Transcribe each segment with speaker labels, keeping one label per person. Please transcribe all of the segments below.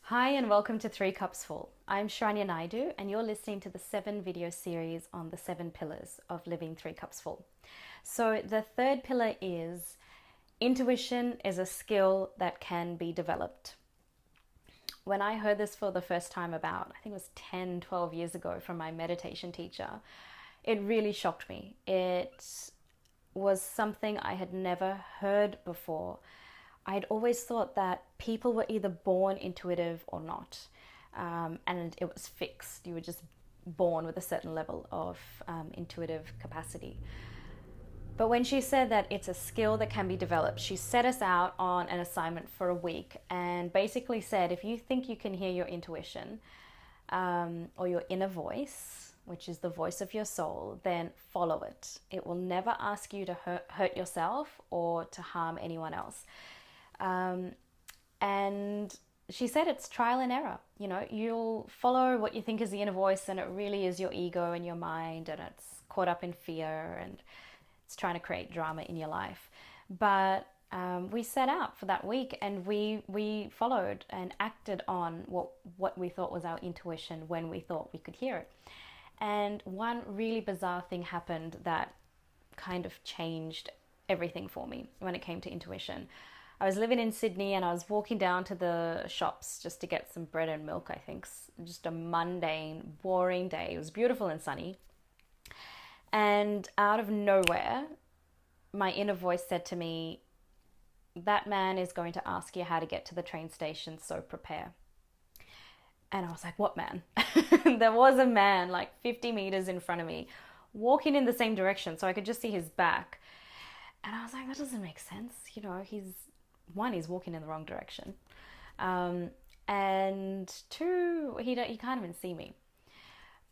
Speaker 1: Hi and welcome to 3 Cups Full. I'm Shranya Naidu and you're listening to the 7 video series on the 7 pillars of living 3 cups full. So the third pillar is intuition is a skill that can be developed. When I heard this for the first time about, I think it was 10, 12 years ago from my meditation teacher, it really shocked me. It was something I had never heard before. I'd always thought that people were either born intuitive or not, and it was fixed. You were just born with a certain level of intuitive capacity. But when she said that it's a skill that can be developed, she set us out on an assignment for a week and basically said, if you think you can hear your intuition or your inner voice, which is the voice of your soul, then follow it. It will never ask you to hurt yourself or to harm anyone else. And she said it's trial and error. You know, you'll follow what you think is the inner voice and it really is your ego and your mind, and it's caught up in fear and it's trying to create drama in your life. But we set out for that week and we followed and acted on what we thought was our intuition when we thought we could hear it. And one really bizarre thing happened that kind of changed everything for me when it came to intuition. I was living in Sydney and I was walking down to the shops just to get some bread and milk, I think. Just a mundane, boring day. It was beautiful and sunny. And out of nowhere, my inner voice said to me, that man is going to ask you how to get to the train station, so prepare. And I was like, what man? There was a man like 50 meters in front of me walking in the same direction, so I could just see his back. And I was like, that doesn't make sense. You know, he's walking in the wrong direction. And two, he can't even see me.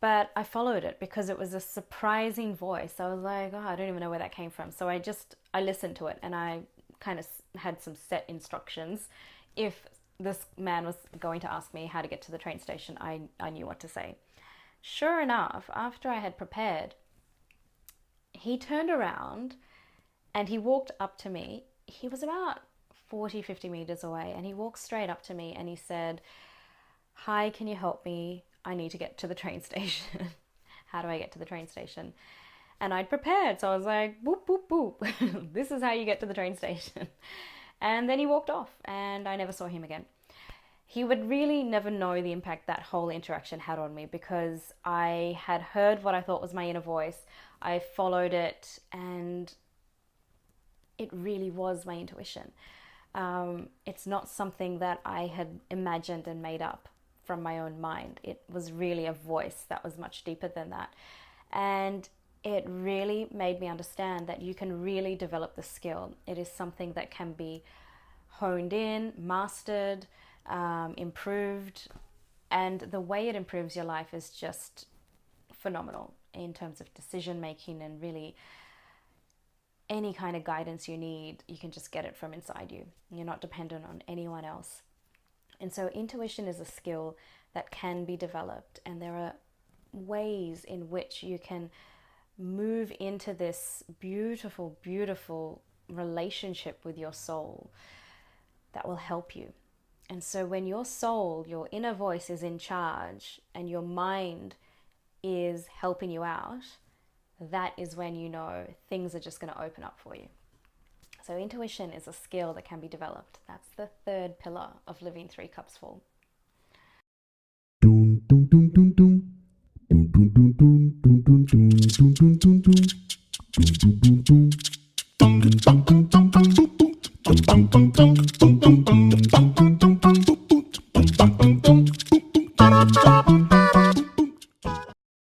Speaker 1: But I followed it because it was a surprising voice. I was like, oh, I don't even know where that came from. So I listened to it and I kind of had some set instructions. If this man was going to ask me how to get to the train station, I knew what to say. Sure enough, after I had prepared, he turned around and he walked up to me. He was about 40, 50 meters away, and he walked straight up to me and he said, hi, can you help me? I need to get to the train station. How do I get to the train station? And I'd prepared, so I was like, boop, boop, boop. This is how you get to the train station. And then he walked off and I never saw him again. He would really never know the impact that whole interaction had on me because I had heard what I thought was my inner voice. I followed it and it really was my intuition. It's not something that I had imagined and made up from my own mind. It was really a voice that was much deeper than that. And it really made me understand that you can really develop the skill. It is something that can be honed in, mastered, improved. And the way it improves your life is just phenomenal in terms of decision making, and really any kind of guidance you need, you can just get it from inside you. You're not dependent on anyone else. And so intuition is a skill that can be developed, and there are ways in which you can move into this beautiful, beautiful relationship with your soul that will help you. And so when your soul, your inner voice is in charge and your mind is helping you out, that is when you know things are just going to open up for you. So intuition is a skill that can be developed. That's the third pillar of living 3 cups full.